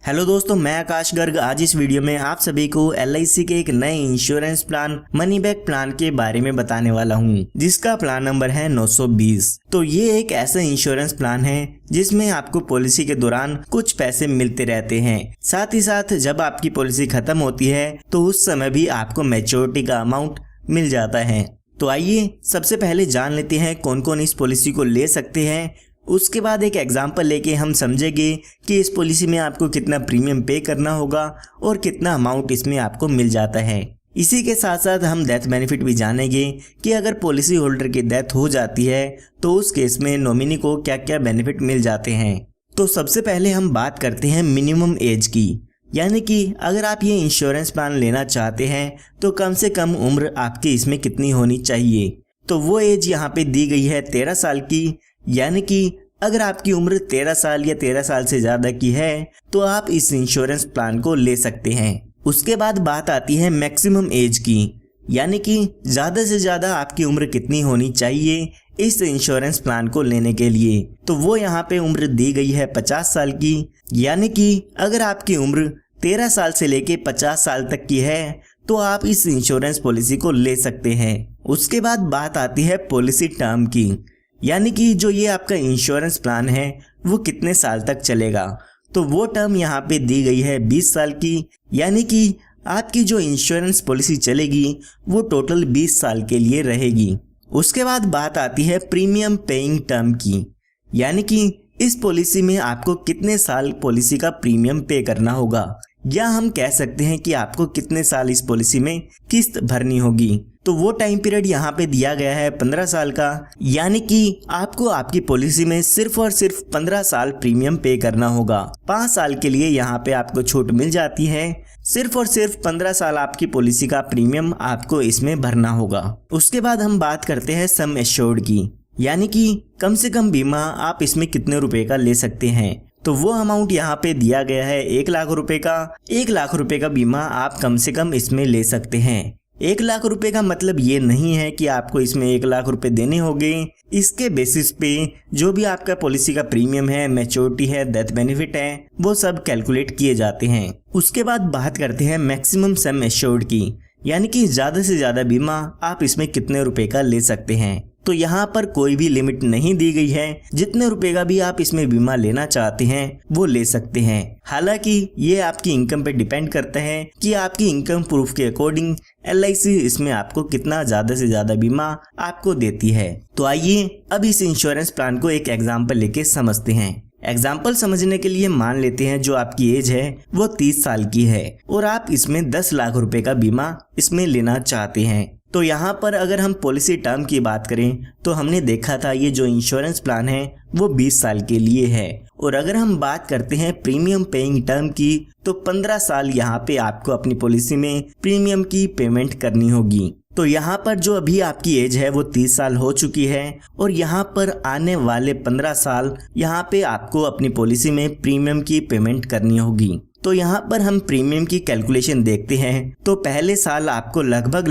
Hello दोस्तों, मैं आकाश गर्ग। आज इस वीडियो में आप सभी को LIC के एक नए insurance plan money back plan के बारे में बताने वाला हूं, जिसका प्लान नंबर है 920। तो ये एक ऐसा इंश्योरेंस प्लान है जिसमें आपको पॉलिसी के दौरान कुछ पैसे मिलते रहते हैं। साथ ही साथ जब आपकी पॉलिसी खत्म होती है तो उस समय भी आपको मैच्योरिटी का अमाउंट मिल जाता है। तो आइए सबसे पहले जान लेते हैं कौन कौन इस पॉलिसी को ले सकते हैं। उसके बाद एक एग्जाम्पल लेके हम समझेंगे कि इस पॉलिसी में आपको कितना प्रीमियम पे करना होगा और कितना अमाउंट इसमें आपको मिल जाता है। इसी के साथ साथ हम डेथ बेनिफिट भी जानेंगे कि अगर पॉलिसी होल्डर की डेथ हो जाती है तो उस केस में नॉमिनी को क्या क्या बेनिफिट मिल जाते हैं। तो सबसे पहले हम बात करते हैं मिनिमम एज की, यानी कि अगर आप ये इंश्योरेंस प्लान लेना चाहते हैं तो कम से कम उम्र आपकी इसमें कितनी होनी चाहिए। तो वो एज यहाँ पे दी गई है 13 साल की, यानी कि अगर आपकी उम्र 13 साल या 13 साल से ज़्यादा की है तो आप इस इंश्योरेंस प्लान को ले सकते हैं। उसके बाद बात आती है मैक्सिमम एज की, यानी कि ज़्यादा से ज़्यादा आपकी उम्र कितनी होनी चाहिए इस इंश्योरेंस प्लान को लेने के लिए। तो वो यहाँ पे उम्र दी गई है 50 साल की, यानी कि अगर आपकी उम्र 13 साल से लेके 50 साल तक की है तो आप इस इंश्योरेंस पॉलिसी को ले सकते हैं। उसके बाद बात आती है पॉलिसी टर्म की, यानी कि जो ये आपका इंश्योरेंस प्लान है वो कितने साल तक चलेगा। तो वो टर्म यहाँ पे दी गई है 20 साल की, यानी कि आपकी जो इंश्योरेंस पॉलिसी चलेगी वो टोटल 20 साल के लिए रहेगी। उसके बाद बात आती है प्रीमियम पेइंग टर्म की, यानी कि इस पॉलिसी में आपको कितने साल पॉलिसी का प्रीमियम पे करना होगा, या हम कह सकते हैं कि आपको कितने साल इस पॉलिसी में किस्त भरनी होगी। तो वो टाइम पीरियड यहाँ पे दिया गया है 15 साल का, यानी कि आपको आपकी पॉलिसी में सिर्फ और सिर्फ 15 साल प्रीमियम पे करना होगा। 5 साल के लिए यहाँ पे आपको छूट मिल जाती है। सिर्फ और सिर्फ 15 साल आपकी पॉलिसी का प्रीमियम आपको इसमें भरना होगा। उसके बाद हम बात करते हैं सम एश्योर्ड की, यानी कि कम से कम बीमा आप इसमें कितने रुपए का ले सकते हैं। तो वो अमाउंट यहाँ पे दिया गया है 1 लाख रुपए का। 1 लाख रुपए का बीमा आप कम से कम इसमें ले सकते हैं। 1 लाख रुपए का मतलब ये नहीं है कि आपको इसमें 1 लाख रुपए देने होंगे। इसके बेसिस पे जो भी आपका पॉलिसी का प्रीमियम है, मैच्योरिटी है, डेथ बेनिफिट है, वो सब कैलकुलेट किए जाते हैं। उसके बाद बात करते हैं मैक्सिमम सम एश्योर्ड की, यानी कि ज्यादा से ज्यादा बीमा आप इसमें कितने रुपए का ले सकते हैं। तो यहाँ पर कोई भी लिमिट नहीं दी गई है, जितने रुपए का भी आप इसमें बीमा लेना चाहते हैं वो ले सकते हैं। हालांकि ये आपकी इनकम पे डिपेंड करता है कि आपकी इनकम प्रूफ के अकॉर्डिंग LIC इसमें आपको कितना ज्यादा से ज्यादा बीमा आपको देती है। तो आइए अब इस इंश्योरेंस प्लान को एक एग्जाम्पल लेके समझते हैं। एग्जाम्पल समझने के लिए मान लेते हैं जो आपकी एज है वो 30 साल की है और आप इसमें 10 लाख रुपए का बीमा इसमें लेना चाहते हैं। तो यहाँ पर अगर हम पॉलिसी टर्म की बात करें तो हमने देखा था ये जो इंश्योरेंस प्लान है वो 20 साल के लिए है। और अगर हम बात करते हैं प्रीमियम पेइंग टर्म की तो 15 साल यहाँ पे आपको अपनी पॉलिसी में प्रीमियम की पेमेंट करनी होगी। तो यहाँ पर जो अभी आपकी एज है वो 30 साल हो चुकी है और यहाँ पर आने वाले 15 साल यहाँ पे आपको अपनी पॉलिसी में प्रीमियम की पेमेंट करनी होगी। तो यहाँ पर हम प्रीमियम की कैलकुलेशन देखते हैं तो पहले साल आपको लगभग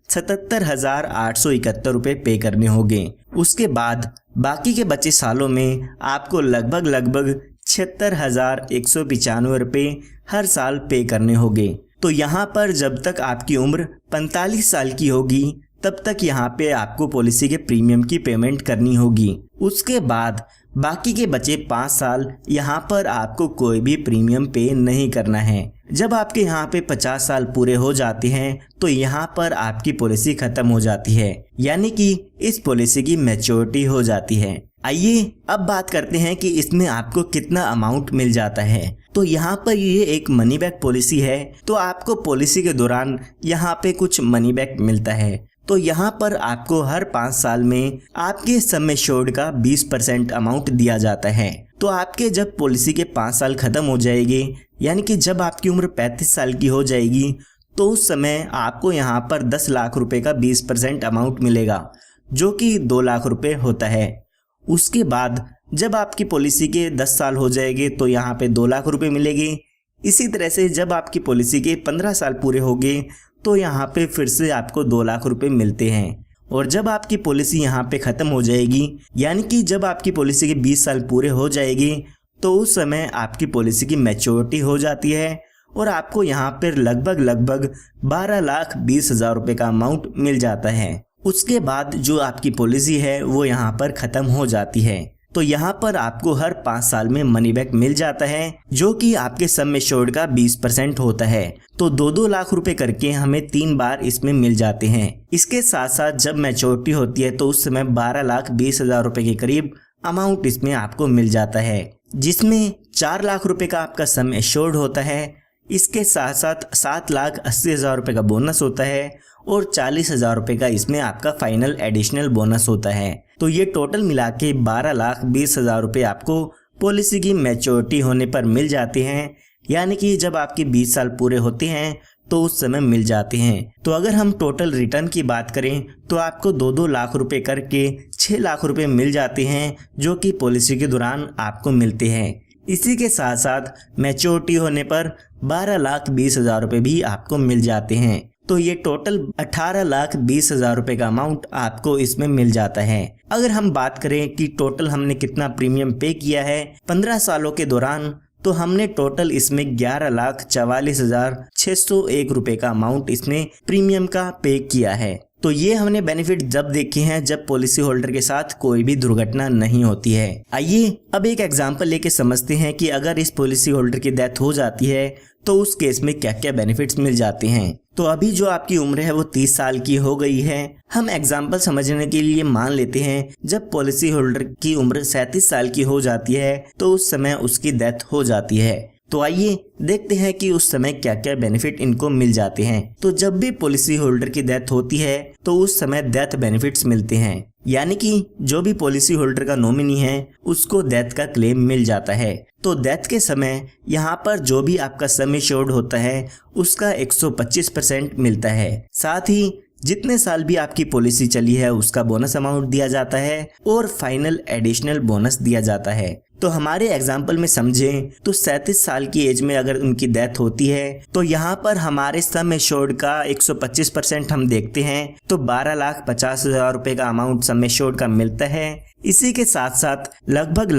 77,871 रुपए पे करने होंगे। उसके बाद बाकी के बचे सालों में आपको लगभग 76,195 रुपए हर साल पे करने होंगे। तो यहाँ पर जब तक आपकी उम्र 45 साल की होगी तब तक यहाँ पे आपको पॉलिसी के प्रीमियम की पेमेंट करनी होगी। उसके बाद बाकी के बचे 5 साल यहाँ पर आपको कोई भी प्रीमियम पे नहीं करना है। जब आपके यहाँ पे 50 साल पूरे हो जाते हैं तो यहाँ पर आपकी पॉलिसी खत्म हो जाती है, यानी कि इस पॉलिसी की मैच्योरिटी हो जाती है। आइए अब बात करते हैं कि इसमें आपको कितना अमाउंट मिल जाता है। तो यहाँ पर ये एक मनी बैक पॉलिसी है, तो आपको पॉलिसी के दौरान यहाँ पे कुछ मनी बैक मिलता है। तो यहाँ पर आपको हर 5 साल में आपके सम एश्योर्ड का 20% अमाउंट दिया जाता है। तो आपके जब पॉलिसी के 5 साल खत्म हो जाएंगे, यानी कि जब आपकी उम्र 35 साल की हो जाएगी तो उस समय आपको यहाँ पर 10 लाख रुपए का 20% अमाउंट मिलेगा, जो कि 2 लाख रुपए होता है। उसके बाद जब आपकी पॉलिसी के 10 साल हो जाएंगे तो यहाँ पे 2 लाख रुपए मिलेंगे। इसी तरह से जब आपकी पॉलिसी के 15 साल पूरे हो गए तो यहाँ पे फिर से आपको 2 लाख रुपए मिलते हैं। और जब आपकी पॉलिसी यहाँ पे ख़त्म हो जाएगी, यानी कि जब आपकी पॉलिसी के 20 साल पूरे हो जाएंगे तो उस समय आपकी पॉलिसी की मैच्योरिटी हो जाती है और आपको यहाँ पर लगभग 12,20,000 रुपये का अमाउंट मिल जाता है। उसके बाद जो आपकी पॉलिसी है वो यहाँ पर ख़त्म हो जाती है। तो यहाँ पर आपको हर 5 साल में मनी बैक मिल जाता है, जो कि आपके सम एश्योर्ड का 20% होता है। तो 2-2 लाख रुपए करके हमें 3 बार इसमें मिल जाते हैं। इसके साथ साथ जब मैच्योरिटी होती है तो उस समय 12,20,000 रुपए के करीब अमाउंट इसमें आपको मिल जाता है, जिसमें 4 लाख रुपए का आपका सम एश्योर्ड होता है। इसके साथ साथ 7,80,000 रुपए का बोनस होता है और 40,000 रुपए का इसमें आपका फाइनल एडिशनल बोनस होता है। तो ये टोटल मिला के 12,20,000 रुपये आपको पॉलिसी की मैच्योरिटी होने पर मिल जाते हैं, यानी कि जब आपके 20 साल पूरे होते हैं तो उस समय मिल जाते हैं। तो अगर हम टोटल रिटर्न की बात करें तो आपको 2-2 लाख रुपए करके 6 लाख रुपए मिल जाते हैं, जो कि पॉलिसी के दौरान आपको मिलते हैं। इसी के साथ साथ मैच्योरिटी होने पर 12,20,000 रुपये भी आपको मिल जाते हैं। तो ये टोटल 18,20,000 रुपये का अमाउंट आपको इसमें मिल जाता है। अगर हम बात करें कि टोटल हमने कितना प्रीमियम पे किया है 15 सालों के दौरान, तो हमने टोटल इसमें 11,44,601 रुपये का अमाउंट इसमें प्रीमियम का पे किया है। तो ये हमने बेनिफिट जब देखे हैं जब पॉलिसी होल्डर के साथ कोई भी दुर्घटना नहीं होती है। आइए अब एक एग्जांपल लेके समझते हैं कि अगर इस पॉलिसी होल्डर की डेथ हो जाती है तो उस केस में क्या क्या बेनिफिट्स मिल जाते हैं। तो अभी जो आपकी उम्र है वो 30 साल की हो गई है। हम एग्जांपल समझने के लिए मान लेते हैं जब पॉलिसी होल्डर की उम्र 37 साल की हो जाती है तो उस समय उसकी डेथ हो जाती है। तो आइए देखते हैं कि उस समय क्या क्या बेनिफिट इनको मिल जाते हैं। तो जब भी पॉलिसी होल्डर की डेथ होती है तो उस समय डेथ बेनिफिट्स मिलते हैं, यानी कि जो भी पॉलिसी होल्डर का नॉमिनी है उसको डेथ का क्लेम मिल जाता है। तो डेथ के समय यहाँ पर जो भी आपका सम एश्योर्ड होता है उसका 125% मिलता है। साथ ही जितने साल भी आपकी पॉलिसी चली है उसका बोनस अमाउंट दिया जाता है और फाइनल एडिशनल बोनस दिया जाता है। तो हमारे एग्जाम्पल में समझें तो 37 साल की एज में अगर उनकी डेथ होती है तो यहाँ पर हमारे सम एश्योर्ड का 125% हम देखते हैं तो 12,50,000 रुपये का अमाउंट सम एश्योर्ड का मिलता है। इसी के साथ साथ लगभग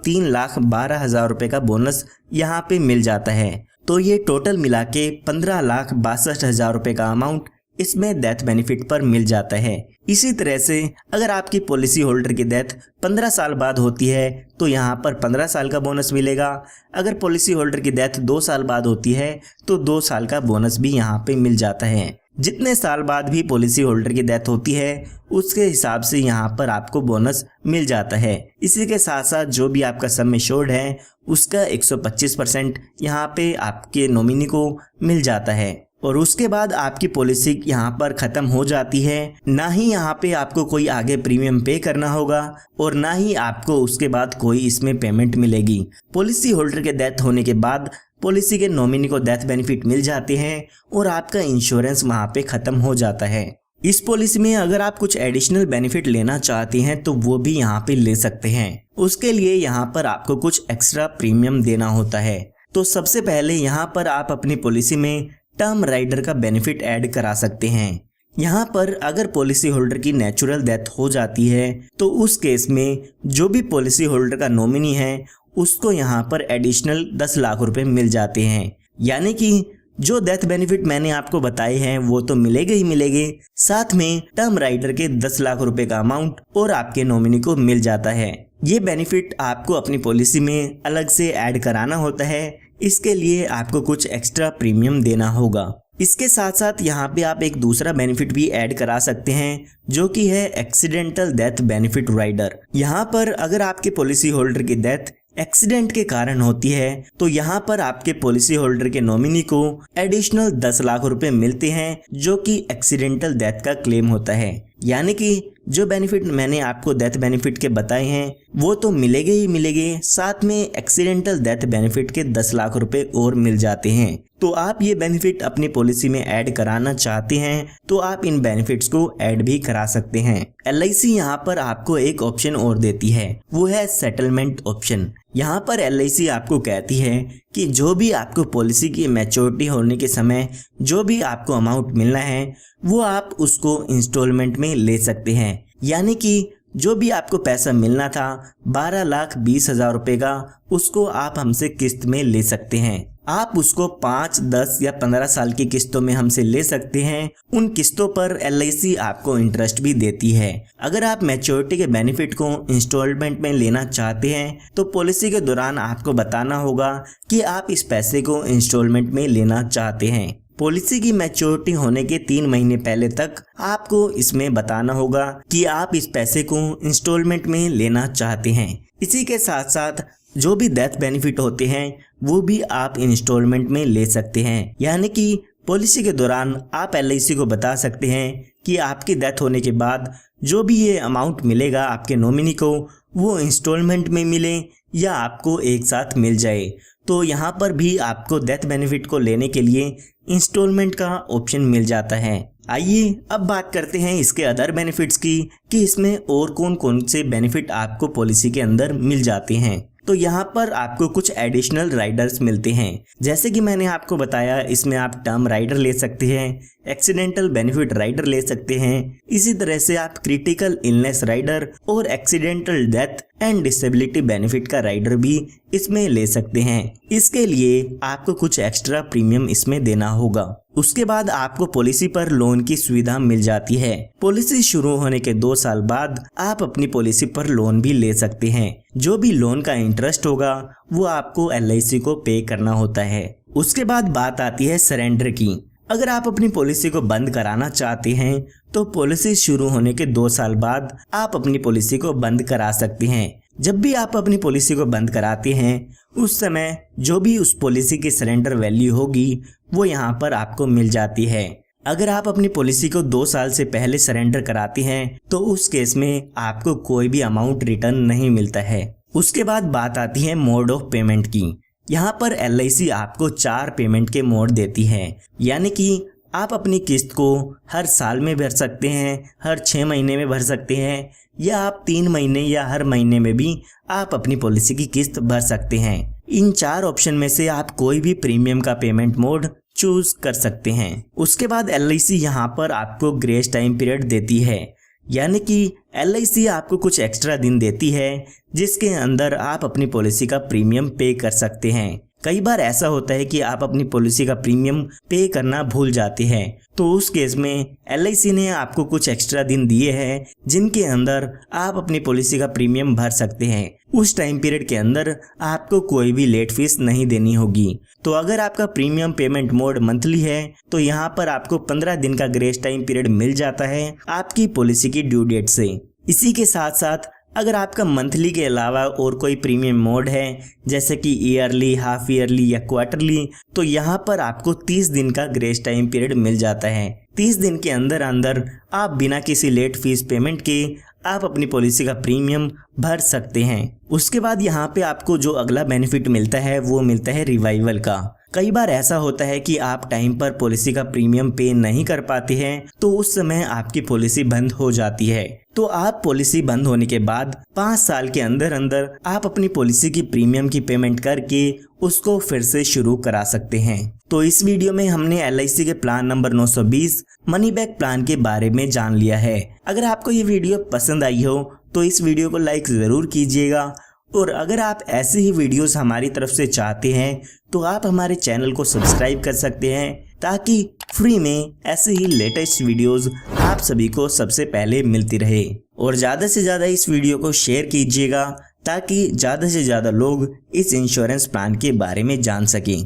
3,12,000 रुपये का बोनस यहाँ पे मिल जाता है। तो ये टोटल मिला के 15,62,000 रुपये का अमाउंट इसमें डेथ बेनिफिट पर मिल जाता है। इसी तरह से अगर आपकी पॉलिसी होल्डर की डेथ 15 साल बाद होती है तो यहाँ पर 15 साल का बोनस मिलेगा। अगर पॉलिसी होल्डर की डेथ 2 साल बाद होती है तो 2 साल का बोनस भी यहाँ पे मिल जाता है। जितने साल बाद भी पॉलिसी होल्डर की डेथ होती है उसके हिसाब से यहाँ पर आपको बोनस मिल जाता है। इसी के साथ साथ जो भी आपका सम एश्योर्ड है उसका 125% यहाँ पे आपके नॉमिनी को मिल जाता है। और उसके बाद आपकी पॉलिसी यहाँ पर ख़त्म हो जाती है। ना ही यहाँ पे आपको कोई आगे प्रीमियम पे करना होगा और ना ही आपको उसके बाद कोई इसमें पेमेंट मिलेगी। पॉलिसी होल्डर के डेथ होने के बाद पॉलिसी के नॉमिनी को डेथ बेनिफिट मिल जाते हैं और आपका इंश्योरेंस वहाँ पे ख़त्म हो जाता है। इस पॉलिसी में अगर आप कुछ एडिशनल बेनिफिट लेना चाहते हैं तो वो भी यहाँ पे ले सकते हैं। उसके लिए यहाँ पर आपको कुछ एक्स्ट्रा प्रीमियम देना होता है। तो सबसे पहले यहाँ पर आप अपनी पॉलिसी में टर्म राइडर का बेनिफिट ऐड करा सकते हैं। यहाँ पर अगर पॉलिसी होल्डर की नेचुरल डेथ हो जाती है तो उस केस में जो भी पॉलिसी होल्डर का नॉमिनी है उसको यहाँ पर एडिशनल 10 लाख रुपए मिल जाते हैं। यानी कि जो डेथ बेनिफिट मैंने आपको बताए हैं वो तो मिलेंगे ही मिलेंगे, साथ में टर्म राइडर के 10 लाख रुपए का अमाउंट और आपके नॉमिनी को मिल जाता है। ये बेनिफिट आपको अपनी पॉलिसी में अलग से ऐड कराना होता है। इसके लिए आपको कुछ एक्स्ट्रा प्रीमियम देना होगा। इसके साथ साथ यहाँ पे आप एक दूसरा बेनिफिट भी ऐड करा सकते हैं जो कि है एक्सीडेंटल डेथ बेनिफिट राइडर। यहाँ पर अगर आपके पॉलिसी होल्डर की डेथ एक्सीडेंट के कारण होती है तो यहाँ पर आपके पॉलिसी होल्डर के नॉमिनी को एडिशनल 10 लाख रुपए मिलते हैं जो कि एक्सीडेंटल डेथ का क्लेम होता है। यानी कि जो बेनिफिट मैंने आपको डेथ बेनिफिट के बताए हैं वो तो मिलेंगे ही मिलेंगे, साथ में एक्सीडेंटल डेथ बेनिफिट के 10 लाख रुपए और मिल जाते हैं। तो आप ये बेनिफिट अपनी पॉलिसी में ऐड कराना चाहते हैं तो आप इन बेनिफिट्स को ऐड भी करा सकते हैं। LIC यहाँ पर आपको एक ऑप्शन और देती है, वो है सेटलमेंट ऑप्शन। यहाँ पर LIC आपको कहती है कि जो भी आपको पॉलिसी की मैच्योरिटी होने के समय जो भी आपको अमाउंट मिलना है वो आप उसको इंस्टॉलमेंट में ले सकते हैं। यानी कि जो भी आपको पैसा मिलना था 12,20,000 रुपए का, उसको आप हमसे किस्त में ले सकते हैं। आप उसको 5, 10 या 15 साल की किस्तों में हमसे ले सकते हैं। उन किस्तों पर LIC आपको इंटरेस्ट भी देती है। अगर आप मैच्योरिटी के बेनिफिट को इंस्टॉलमेंट में लेना चाहते हैं तो पॉलिसी के दौरान आपको बताना होगा कि आप इस पैसे को इंस्टॉलमेंट में लेना चाहते हैं। पॉलिसी की मैच्योरिटी होने के 3 महीने पहले तक आपको इसमें बताना होगा कि आप इस पैसे को इंस्टॉलमेंट में लेना चाहते हैं। इसी के साथ साथ जो भी डेथ बेनिफिट होते हैं वो भी आप इंस्टॉलमेंट में ले सकते हैं। यानी कि पॉलिसी के दौरान आप LIC को बता सकते हैं कि आपकी डेथ होने के बाद जो भी ये अमाउंट मिलेगा आपके नॉमिनी को, वो इंस्टॉलमेंट में मिले या आपको एक साथ मिल जाए। तो यहाँ पर भी आपको डेथ बेनिफिट को लेने के लिए इंस्टॉलमेंट का ऑप्शन मिल जाता है। आइए अब बात करते हैं इसके अदर बेनिफिट्स की कि इसमें और कौन कौन से बेनिफिट आपको पॉलिसी के अंदर मिल जाते हैं। तो यहाँ पर आपको कुछ एडिशनल राइडर्स मिलते हैं। जैसे कि मैंने आपको बताया, इसमें आप टर्म राइडर ले सकते हैं, एक्सीडेंटल बेनिफिट राइडर ले सकते हैं। इसी तरह से आप क्रिटिकल इलनेस राइडर और accidental death and disability benefit का राइडर भी इसमें ले सकते हैं। इसके लिए आपको कुछ एक्स्ट्रा प्रीमियम इसमें देना होगा। उसके बाद आपको पॉलिसी पर लोन की सुविधा मिल जाती है। पॉलिसी शुरू होने के 2 साल बाद आप अपनी पॉलिसी पर लोन भी ले सकते हैं। जो भी लोन का इंटरेस्ट होगा वो आपको LIC को पे करना होता है। उसके बाद बात आती है सरेंडर की। अगर आप अपनी पॉलिसी को बंद कराना चाहते हैं तो पॉलिसी शुरू होने के 2 साल बाद आप अपनी पॉलिसी को बंद करा सकते हैं। जब भी आप अपनी पॉलिसी को बंद कराते हैं उस समय जो भी उस पॉलिसी की सरेंडर वैल्यू होगी वो यहाँ पर आपको मिल जाती है। अगर आप अपनी पॉलिसी को 2 साल से पहले सरेंडर कराते हैं तो उस केस में आपको कोई भी अमाउंट रिटर्न नहीं मिलता है। उसके बाद बात आती है मोड ऑफ पेमेंट की। यहाँ पर LIC आपको 4 पेमेंट के मोड देती है। यानी कि आप अपनी किस्त को हर साल में भर सकते हैं, हर 6 महीने में भर सकते हैं, या आप 3 महीने या हर महीने में भी आप अपनी पॉलिसी की किस्त भर सकते हैं। इन 4 ऑप्शन में से आप कोई भी प्रीमियम का पेमेंट मोड चूज कर सकते हैं। उसके बाद LIC यहाँ पर आपको ग्रेस टाइम पीरियड देती है। यानी कि LIC आपको कुछ एक्स्ट्रा दिन देती है जिसके अंदर आप अपनी पॉलिसी का प्रीमियम पे कर सकते हैं। कई बार ऐसा होता है कि आप अपनी पॉलिसी का प्रीमियम पे करना भूल जाते हैं, तो उस केस में LIC ने आपको कुछ एक्स्ट्रा दिन दिए हैं जिनके अंदर आप अपनी पॉलिसी का प्रीमियम भर सकते हैं। उस टाइम पीरियड के अंदर आपको कोई भी लेट फीस नहीं देनी होगी। तो अगर आपका प्रीमियम पेमेंट मोड मंथली है तो यहाँ पर आपको 15 दिन का ग्रेस टाइम पीरियड मिल जाता है आपकी पॉलिसी की ड्यू डेट से। इसी के साथ साथ अगर आपका मंथली के अलावा और कोई प्रीमियम मोड है जैसे कि ईयरली, हाफ ईयरली या क्वार्टरली, तो यहाँ पर आपको 30 दिन का ग्रेस टाइम पीरियड मिल जाता है। 30 दिन के अंदर अंदर आप बिना किसी लेट फीस पेमेंट के आप अपनी पॉलिसी का प्रीमियम भर सकते हैं। उसके बाद यहाँ पे आपको जो अगला बेनिफिट मिलता है वो मिलता है रिवाइवल का। कई बार ऐसा होता है कि आप टाइम पर पॉलिसी का प्रीमियम पे नहीं कर पाते हैं तो उस समय आपकी पॉलिसी बंद हो जाती है। तो आप पॉलिसी बंद होने के बाद 5 साल के अंदर अंदर आप अपनी पॉलिसी की प्रीमियम की पेमेंट करके उसको फिर से शुरू करा सकते हैं। तो इस वीडियो में हमने LIC के plan number 920 money back plan के बारे में जान लिया है। अगर आपको ये वीडियो पसंद आई हो तो इस वीडियो को लाइक ज़रूर कीजिएगा, और अगर आप ऐसे ही वीडियोस हमारी तरफ से चाहते हैं तो आप हमारे चैनल को सब्सक्राइब कर सकते हैं ताकि फ्री में ऐसे ही लेटेस्ट वीडियोस आप सभी को सबसे पहले मिलती रहे। और ज़्यादा से ज़्यादा इस वीडियो को शेयर कीजिएगा ताकि ज़्यादा से ज़्यादा लोग इस इंश्योरेंस प्लान के बारे में जान सकें।